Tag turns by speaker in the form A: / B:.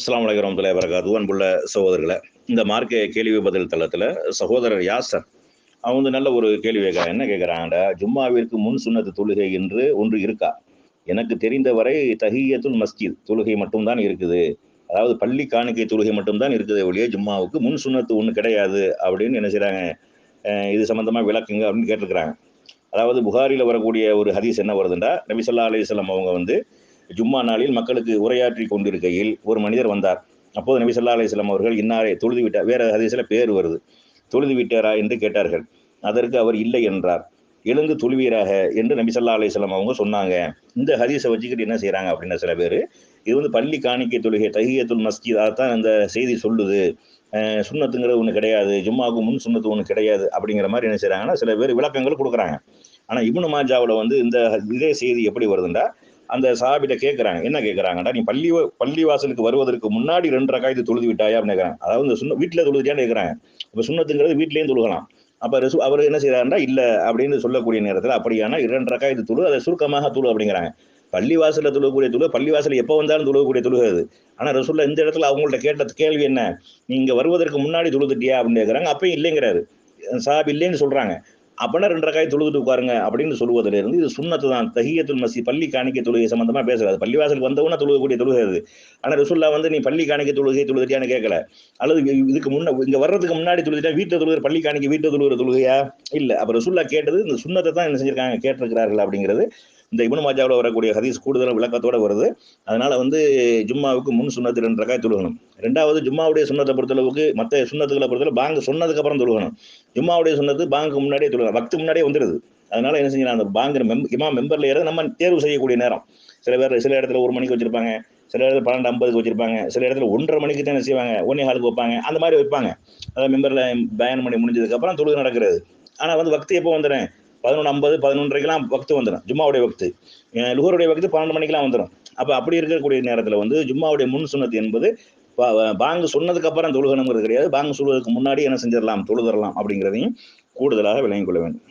A: அஸ்ஸலாமு அலைக்கும் வரஹ்மத்துல்லாஹி வபரகாத்துஹு. அன்புள்ள சகோதரர்களே, இந்த மார்க்க கேள்வி பதில் தளத்தில் சகோதரர் யாசர் அவங்க நல்ல ஒரு கேள்வி கேட்குறாங்க. என்ன கேட்குறாங்கடா, ஜும்மாவிற்கு முன் சுன்னத்து தொழுகை என்று ஒன்று இருக்கா? எனக்கு தெரிந்தவரை தஹிய்யத்துல் மஸ்ஜித் தொழுகை மட்டும்தான் இருக்குது. அதாவது பள்ளி காணிக்கை தொழுகை மட்டும்தான் இருக்குது ஒழிய ஜும்மாவுக்கு முன் சுன்னத்து ஒன்று கிடையாது அப்படின்னு என்ன செய்கிறாங்க, இது சம்மந்தமாக விளக்குங்க அப்படின்னு கேட்டிருக்கிறாங்க. அதாவது புகாரியில் வரக்கூடிய ஒரு ஹதீஸ் என்ன வருதுண்டா, நபி ஸல்லல்லாஹு அலைஹி வஸல்லம் அவங்க ஜும்மா நாளில் மக்களுக்கு உரையாற்றி கொண்டிருக்கையில் ஒரு மனிதர் வந்தார். அப்போது நபி ஸல்லல்லாஹு அலைஹி வஸல்லம் அவர்கள் இன்னாரே தொழுது விட்டார், வேற ஹதீஸில் பேர் வருது, தொழுது விட்டாரா என்று கேட்டார்கள். அதற்கு அவர் இல்லை என்றார். எழுந்து தொழுவீராக என்று நபி ஸல்லல்லாஹு அலைஹி வஸல்லம் அவங்க சொன்னாங்க. இந்த ஹதீஸை வச்சுக்கிட்டு என்ன செய்கிறாங்க அப்படின்னா, சில பேர் இது பள்ளி காணிக்கை தொழுகை தஹிய்யத்துல் மஸ்ஜித் அதைத்தான் இந்த செய்தி சொல்லுது, சுன்னத்துங்கிறது ஒன்று கிடையாது, ஜும்மாவுக்கு முன் சுன்னத்து ஒன்று கிடையாது அப்படிங்கிற மாதிரி என்ன செய்கிறாங்கன்னா சில பேர் விளக்கங்கள் கொடுக்குறாங்க. ஆனால் இப்னு மாஜாவில் இந்த இதே செய்தி எப்படி வருதுண்டா, அந்த சஹாபிட்ட கேட்குறாங்க. என்ன கேட்குறாங்கடா, நீ பள்ளி வாசலுக்கு வருவதற்கு முன்னாடி 2 ரக்காயத்து தொழுது விட்டாயா அப்படின்னு கேட்குறாங்க. அதாவது இந்த வீட்டில் தொழுதுட்டியான்னு கேட்குறாங்க. இப்போ சுன்னத்துங்கிறது வீட்லேயும் தொழுகலாம். அப்போ அவர் என்ன செய்கிறாருன்னா இல்லை அப்படின்னு சொல்லக்கூடிய நேரத்தில் அப்படியானா 2 ரக்காயத்து தொழு, அதை சுருக்கமாக தொழு அப்படிங்கிறாங்க. பள்ளிவாசலில் தொழுகக்கூடிய தொழு, பள்ளிவாசல் எப்போ வந்தாலும் தொழுகக்கூடிய தொழுகை அது. ஆனால் ரசூலுல்லாஹ் இந்த இடத்துல அவங்கள்ட்ட கேட்ட கேள்வி என்ன, நீங்க வருவதற்கு முன்னாடி தொழுதுட்டியா அப்படின்னு கேட்குறாங்க. அப்பயும் இல்லைங்கிறாரு. சஹாபி இல்லைன்னு சொல்றாங்க. அப்பனா 2 ரக்காயத் தொழுதுட்டு உட்காருங்க அப்படின்னு சொல்வதிலிருந்து இது சுன்னத்து தான், தஹிய்யத்துல் மஸ்ஜித் பள்ளி காணிக்கை தொழுகை சம்பந்தமா பேசுறாரு. பள்ளிவாசலுக்கு வந்தவன தொழுகக்கூடிய தொழுகை அது. ஆனா ரசூலுல்லாஹ் நீ பள்ளி காணிக்கை தொழுகை தொழுதுட்டியான்னு கேட்கல. அல்லது இதுக்கு முன்ன இங்க வர்றதுக்கு முன்னாடி தொழுதுட்டா வீட்டில் தொழுகிற பள்ளி காணிக்கை வீட்டில் தொழுகிற தொழுகையா இல்ல. அப்ப ரசூலுல்லாஹ் கேட்டது இந்த சுன்னத்தை தான் என்ன செஞ்சிருக்காங்க, கேட்டிருக்கிறார்கள் அப்படிங்கிறது இந்த இப்னு மாஜாவில் வரக்கூடிய ஹதீஸ் கூடுதல் விளக்கத்தோட வருது. அதனால ஜும்மாவுக்கு முன் சுன்னத்து 2 ரக்காயத் தொழுகணும். ரெண்டாவது ஜும்மாவுடைய சுன்னத்தை பொறுத்தளவுக்கு மற்ற சுன்னத்துக்களை பொறுத்தளவு பாங்கு சொன்னதுக்கு அப்புறம் தொழுகணும். ஜும்மாவுடைய சுன்னத்து பாங்குக்கு முன்னாடியே தொழுகணும், வக்து முன்னாடியே வந்துடுது. அதனால என்ன செஞ்சலாம், அந்த பாங்கிற இமாம் மெம்பர்ல ஏறது நம்ம தேர்வு செய்யக்கூடிய நேரம். சில இடத்துல 1 மணிக்கு வச்சிருப்பாங்க, சில இடத்துல 12:50 வச்சிருப்பாங்க, சில இடத்துல 1:30 மணிக்கு தான் என்ன செய்வாங்க, 1:15 வைப்பாங்க, அந்த மாதிரி வைப்பாங்க. அதாவது மெம்பர்ல பயன் பண்ணி முடிஞ்சதுக்கு அப்புறம் தொழுகை நடக்கிறது. ஆனா வக்து எப்போ வந்துடும், 11:50 11:30க்கெல்லாம் வக்து வந்துடும். ஜும்மாவுடைய வக்து, லுஹருடைய வக்து 12 மணிக்கெல்லாம் வந்துடும். அப்ப அப்படி இருக்கக்கூடிய நேரத்தில் ஜும்மாவுடைய முன் சுன்னத்து என்பது பாங்கு சொன்னதுக்கு அப்புறம் தொழுகணுங்கிறது கிடையாது, பாங்கு சொல்வதற்கு முன்னாடி என்ன செஞ்சிடலாம், தொழுதரலாம் அப்படிங்கிறதையும் கூடுதலாக விளங்கிக் கொள்ள வேண்டும்.